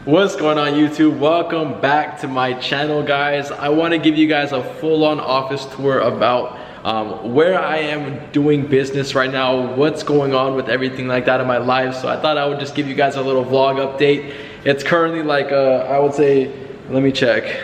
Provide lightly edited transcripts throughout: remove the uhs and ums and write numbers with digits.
What's going on YouTube? Welcome back to my channel, guys. I want to give you guys a full-on office tour about where I am doing business right now, what's going on with everything like that in my life. So I thought I would just give you guys a little vlog update. It's currently like I would say, let me check.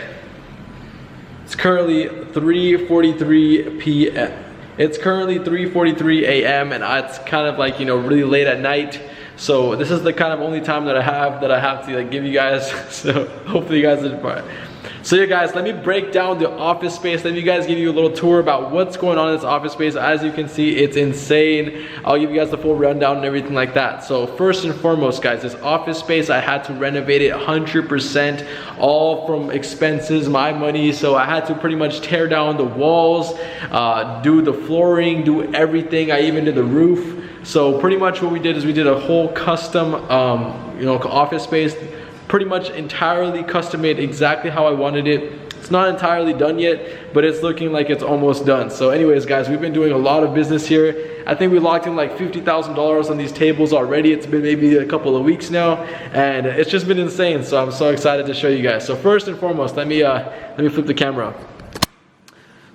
It's currently 3:43 p.m. It's currently 3:43 a.m. and it's kind of like, you know, really late at night. So this is the kind of only time that I have to like give you guys. So hopefully you guys enjoy. So yeah guys, let me break down the office space. Let me guys give you a little tour about what's going on in this office space. As you can see, it's insane. I'll give you guys the full rundown and everything like that. So first and foremost guys, this office space, I had to renovate it 100%, all from expenses, my money. So I had to pretty much tear down the walls, do the flooring, do everything. I even did the roof. So pretty much what we did is we did a whole custom office space, pretty much entirely custom made exactly how I wanted it. It's not entirely done yet, but it's looking like it's almost done. So anyways guys, we've been doing a lot of business here. I think we locked in like $50,000 on these tables already. It's been maybe a couple of weeks now, and it's just been insane. So I'm so excited to show you guys. So first and foremost, let me flip the camera up.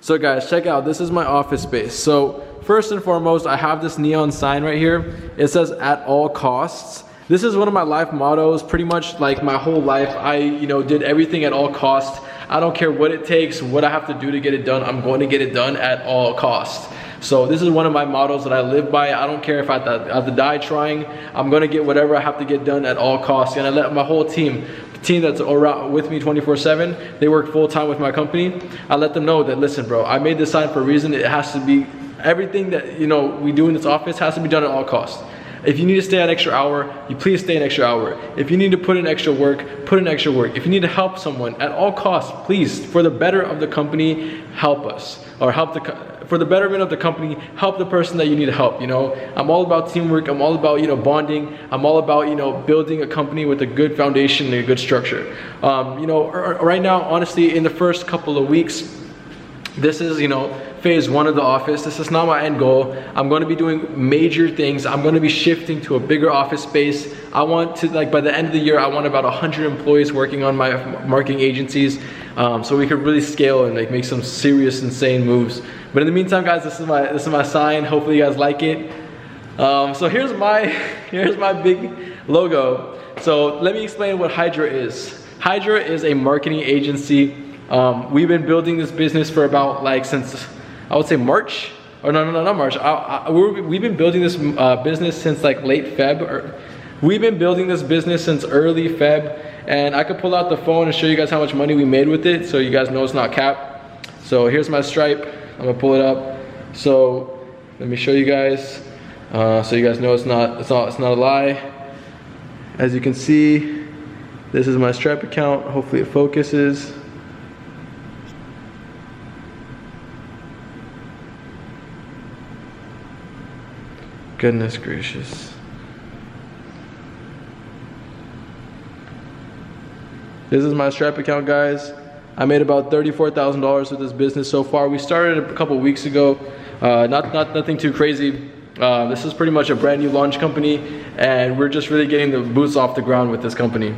So guys, check out, this is my office space. So first and foremost, I have this neon sign right here. It says at all costs. This is one of my life mottos. Pretty much like my whole life, I did everything at all costs. I don't care what it takes, what I have to do to get it done. I'm going to get it done at all costs. So this is one of my mottos that I live by. I don't care if I have to die trying. I'm going to get whatever I have to get done at all costs. And I let my whole team that's around with me 24/7, they work full-time with my company. I let them know that, listen bro, I made this sign for a reason. It has to be, everything that we do in this office has to be done at all costs. If you need to stay an extra hour, you please stay an extra hour. If you need to put in extra work, put in extra work. If you need to help someone at all costs, please, for the better of the company, help us. Or for the betterment of the company, help the person that you need to help. I'm all about teamwork. I'm all about bonding. I'm all about building a company with a good foundation and a good structure. Right now, honestly, in the first couple of weeks, this is phase one of the office. This is not my end goal. I'm going to be doing major things. I'm going to be shifting to a bigger office space. I want to, by the end of the year, I want about 100 employees working on my marketing agencies, so we could really scale and make some serious, insane moves. But in the meantime, guys, this is my sign. Hopefully you guys like it. So here's my big logo. So let me explain what Hydra is. Hydra is a marketing agency. We've been building this business for about since I would say March, or no, not March. We've been building this business since late Feb. We've been building this business since early Feb, and I could pull out the phone and show you guys how much money we made with it, so you guys know it's not cap. So here's my stripe. I'm gonna pull it up. So let me show you guys, so you guys know it's not a lie. As you can see, this is my Stripe account. Hopefully it focuses. Goodness gracious. This is my Stripe account, guys. I made about $34,000 with this business so far. We started a couple weeks ago. Nothing too crazy. This is pretty much a brand new launch company, and we're just really getting the boots off the ground with this company.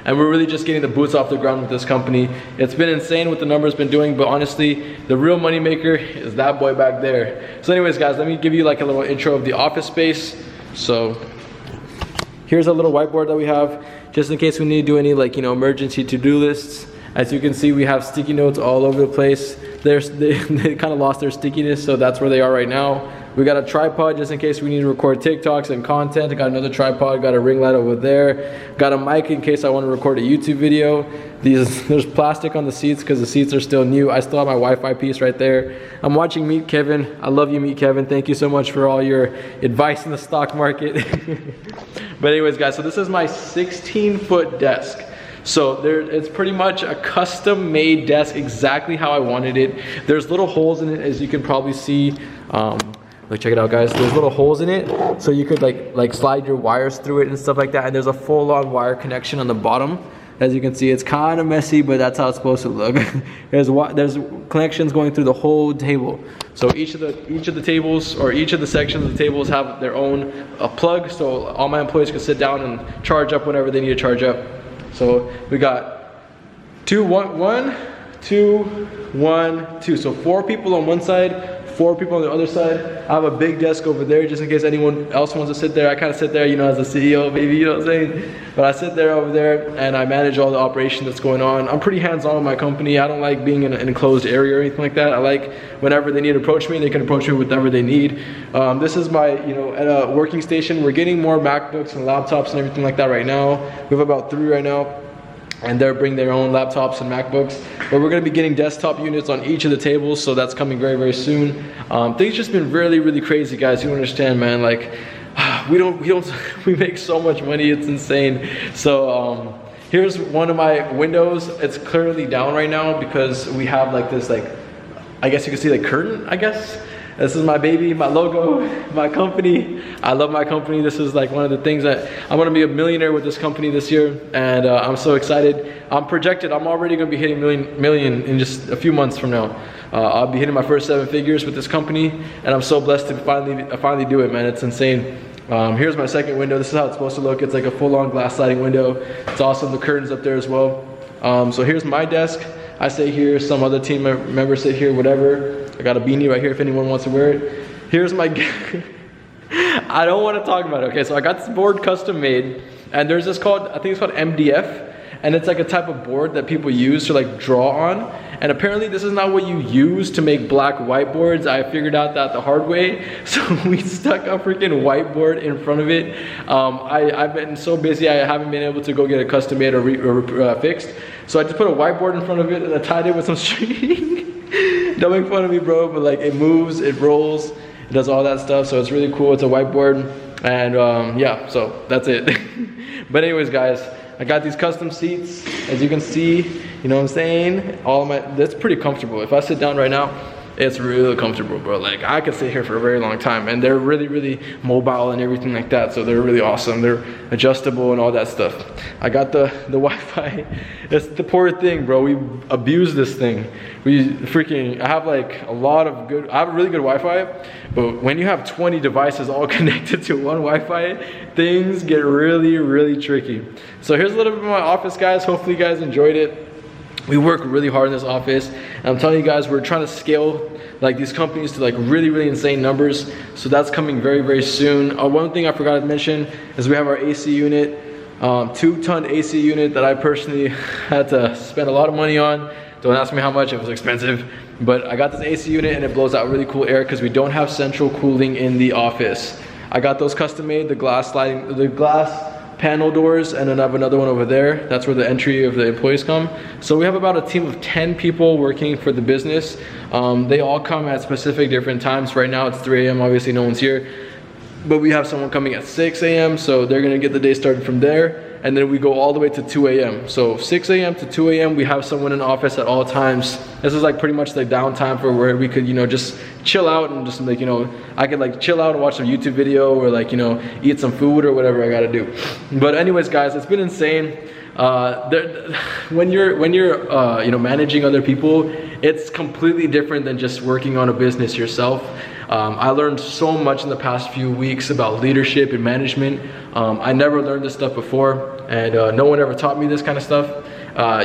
And we're really just getting the boots off the ground with this company. It's been insane what the numbers been doing, but honestly, the real money maker is that boy back there. So anyways, guys, let me give you a little intro of the office space. So here's a little whiteboard that we have, just in case we need to do any emergency to-do lists. As you can see, we have sticky notes all over the place. They kind of lost their stickiness, so that's where they are right now. We got a tripod just in case we need to record TikToks and content. I got another tripod, got a ring light over there. Got a mic in case I want to record a YouTube video. There's plastic on the seats because the seats are still new. I still have my Wi-Fi piece right there. I'm watching Meet Kevin. I love you, Meet Kevin. Thank you so much for all your advice in the stock market. But anyways, guys, so this is my 16-foot desk. So it's pretty much a custom made desk exactly how I wanted it. There's little holes in it, as you can probably see. Check it out, guys. There's little holes in it, so you could like slide your wires through it and stuff like that. And there's a full-on wire connection on the bottom. As you can see, it's kind of messy, but that's how it's supposed to look. there's connections going through the whole table. So each of the tables, or each of the sections of the tables, have their own plug, so all my employees can sit down and charge up whenever they need to charge up. So we got 1, 2, 1, 2. So 4 people on one side, 4 people on the other side. I have a big desk over there just in case anyone else wants to sit there. I kind of sit there, you know, as a CEO, baby, you know what I'm saying? But I sit there over there and I manage all the operation that's going on. I'm pretty hands-on with my company. I don't like being in an enclosed area or anything like that. I like whenever they need to approach me, they can approach me with whatever they need. This is my, you know, at a working station. We're getting more MacBooks and laptops and everything like that right now. We have about 3 right now. And they're bringing their own laptops and MacBooks, but we're going to be getting desktop units on each of the tables, so that's coming very, very soon. Things just been really, really crazy, guys. You understand, man? Like, we make so much money, it's insane. So here's one of my windows. It's clearly down right now because we have like this, like, I guess you can see the curtain, I guess. This is my baby, my logo, my company. I love my company. This is like one of the things that I'm gonna be a millionaire with this company this year, and I'm so excited. I'm projected, I'm already gonna be hitting million in just a few months from now. I'll be hitting my first 7 figures with this company, and I'm so blessed to finally do it, man. It's insane. Here's my second window. This is how it's supposed to look. It's like a full-on glass sliding window. It's awesome. The curtains up there as well. So here's my desk. I sit here, some other team members sit here, whatever. I got a beanie right here if anyone wants to wear it. Here's my, I don't want to talk about it. Okay, so I got this board custom made, and there's this called, I think it's called MDF, and it's like a type of board that people use to like draw on. And apparently this is not what you use to make black whiteboards. I figured out that the hard way. So we stuck a freaking whiteboard in front of it. I've been so busy, I haven't been able to go get it custom made or fixed. So I just put a whiteboard in front of it and I tied it with some string. Don't make fun of me, bro, but like it moves, it rolls, it does all that stuff. So it's really cool. It's a whiteboard, and yeah, so that's it. But anyways, guys, I got these custom seats, as you can see, you know what I'm saying? That's pretty comfortable. If I sit down right now, it's really comfortable, bro. Like, I could sit here for a very long time, and they're really, really mobile and everything like that, so they're really awesome. They're adjustable and all that stuff. I got the Wi-Fi. It's the poor thing, bro. We abuse this thing. I have like I have really good Wi-Fi, but when you have 20 devices all connected to one Wi-Fi, things get really, really tricky. So here's a little bit of my office, guys. Hopefully you guys enjoyed it. We work really hard in this office, and I'm telling you guys, we're trying to scale like these companies to like really, really insane numbers. So that's coming very, very soon. One thing I forgot to mention is we have our AC unit, 2-ton AC unit that I personally had to spend a lot of money on. Don't ask me how much, it was expensive. But I got this AC unit and it blows out really cool air because we don't have central cooling in the office. I got those custom made, the glass panel doors, and then I have another one over there. That's where the entry of the employees come. So we have about a team of 10 people working for the business. They all come at specific different times. Right now it's 3 a.m. obviously no one's here, but we have someone coming at 6 a.m. so they're gonna get the day started from there, and then we go all the way to 2 a.m. So 6 a.m. to 2 a.m. we have someone in office at all times. This is like pretty much the downtime for where we could, you know, just chill out and just like, you know, I could like chill out and watch some YouTube video or like, you know, eat some food or whatever I gotta do. But anyways, guys, it's been insane. When you're you know, managing other people, it's completely different than just working on a business yourself. I learned so much in the past few weeks about leadership and management. I never learned this stuff before, and no one ever taught me this kind of stuff.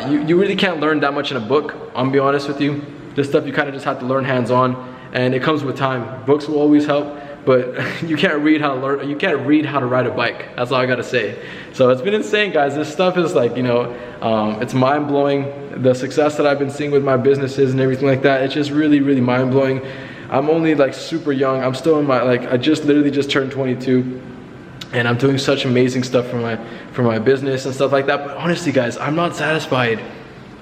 You really can't learn that much in a book, I'm gonna be honest with you. This stuff you kind of just have to learn hands-on, and it comes with time. Books will always help, but you can't read how to ride a bike. That's all I gotta say. So it's been insane, guys. This stuff is like, you know, it's mind-blowing. The success that I've been seeing with my businesses and everything like that, it's just really, really mind-blowing. I'm only like super young. I'm still in my, like, I just literally just turned 22, and I'm doing such amazing stuff for my business and stuff like that. But honestly, guys, I'm not satisfied.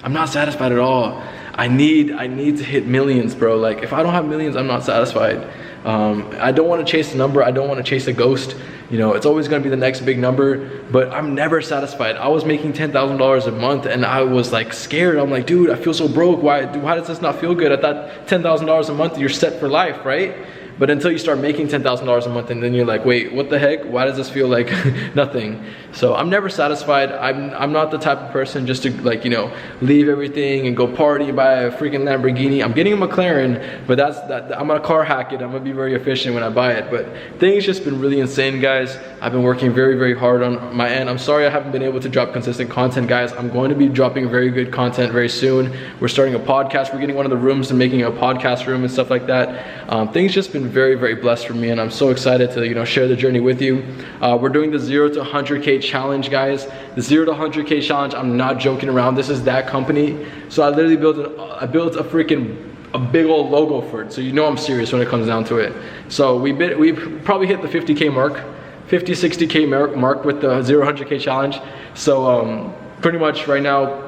I'm not satisfied at all. I need to hit millions, bro. Like, if I don't have millions, I'm not satisfied. I don't want to chase a number. I don't want to chase a ghost. You know, it's always going to be the next big number, but I'm never satisfied. I was making $10,000 a month, and I was like scared. I'm like, dude, I feel so broke. Why does this not feel good? I thought $10,000 a month, you're set for life, right? But until you start making $10,000 a month, and then you're like, wait, what the heck? Why does this feel like nothing? So I'm never satisfied. I'm not the type of person just to like, you know, leave everything and go party, buy a freaking Lamborghini. I'm getting a McLaren, but I'm gonna car hack it. I'm gonna be very efficient when I buy it. But things just been really insane, guys. I've been working very, very hard on my end. I'm sorry I haven't been able to drop consistent content, guys. I'm going to be dropping very good content very soon. We're starting a podcast. We're getting one of the rooms and making a podcast room and stuff like that. Things just been very, very blessed for me, and I'm so excited to, you know, share the journey with you. We're doing the 0 to 100K challenge, guys. The 0 to 100K challenge, I'm not joking around. This is that company. So I literally built a big old logo for it. So you know I'm serious when it comes down to it. So we probably hit the 50K mark, 50, 60K mark with the 0 to 100K challenge. So pretty much right now,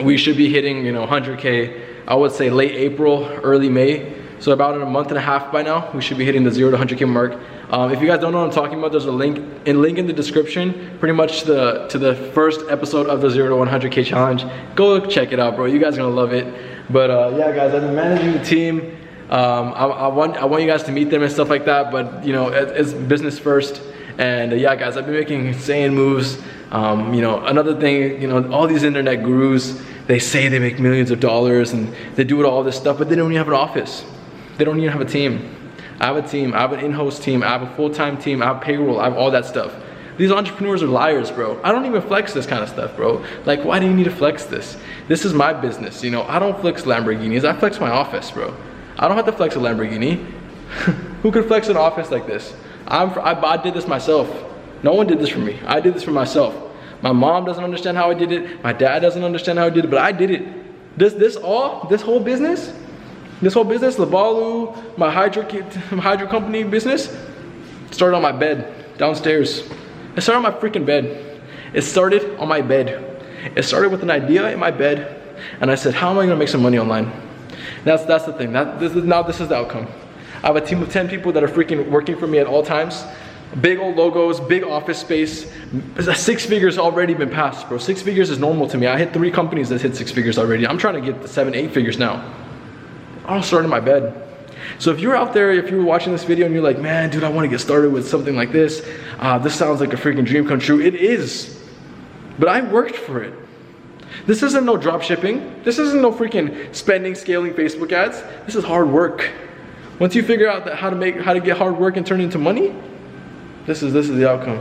we should be hitting, you know, 100K, I would say late April, early May. So about in a month and a half by now, we should be hitting the 0 to 100K mark. If you guys don't know what I'm talking about, there's a link in the description, pretty much to the first episode of the 0 to 100K challenge. Go check it out, bro. You guys are gonna love it. But yeah, guys, I've been managing the team. I want you guys to meet them and stuff like that, but you know, it's business first. And yeah, guys, I've been making insane moves. You know, another thing, you know, all these internet gurus, they say they make millions of dollars and they do all this stuff, but they don't even have an office. They don't even have a team. I have a team, I have an in-house team, I have a full-time team, I have payroll, I have all that stuff. These entrepreneurs are liars, bro. I don't even flex this kind of stuff, bro. Like, why do you need to flex this? This is my business, you know. I don't flex Lamborghinis, I flex my office, bro. I don't have to flex a Lamborghini. Who could flex an office like this? I did this myself. No one did this for me. I did this for myself. My mom doesn't understand how I did it. My dad doesn't understand how I did it, but I did it. This whole business, Labalu, my hydro company business, started on my bed, downstairs. It started on my freaking bed. It started on my bed. It started with an idea in my bed, and I said, how am I gonna make some money online? That's the thing. This is the outcome. I have a team of 10 people that are freaking working for me at all times. Big old logos, big office space. 6 figures already been passed, bro. 6 figures is normal to me. I hit 3 companies that hit 6 figures already. I'm trying to get the 7, 8 figures now. I'll start in my bed. So if you're out there, if you're watching this video and you're like, man, dude, I want to get started with something like this. This sounds like a freaking dream come true. It is, but I worked for it. This isn't no drop shipping. This isn't no freaking spending, scaling Facebook ads. This is hard work. Once you figure out how to get hard work and turn it into money, this is the outcome.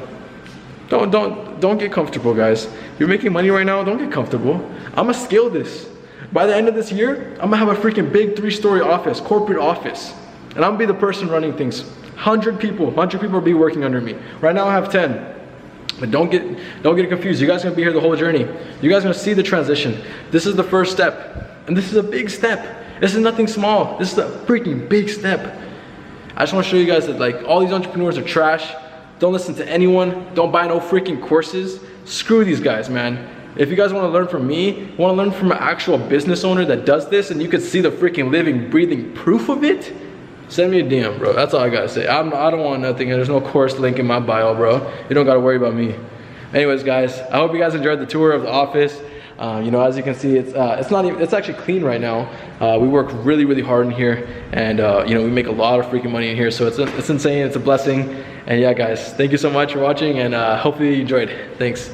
Don't get comfortable, guys. You're making money right now, don't get comfortable. I'm gonna scale this. By the end of this year, I'm gonna have a freaking big 3-story office, corporate office. And I'm gonna be the person running things. 100 people will be working under me. Right now I have 10. But don't get confused. You guys are gonna be here the whole journey. You guys are gonna see the transition. This is the first step. And this is a big step. This is nothing small. This is a freaking big step. I just wanna show you guys that like all these entrepreneurs are trash. Don't listen to anyone. Don't buy no freaking courses. Screw these guys, man. If you guys want to learn from me, want to learn from an actual business owner that does this and you can see the freaking living, breathing proof of it, send me a DM, bro. That's all I gotta say. I don't want nothing. There's no course link in my bio, bro. You don't gotta worry about me. Anyways, guys, I hope you guys enjoyed the tour of the office. You know, as you can see, it's actually clean right now. We work really, really hard in here, and you know, we make a lot of freaking money in here. So it's insane. It's a blessing. And yeah, guys, thank you so much for watching, and hopefully you enjoyed. Thanks.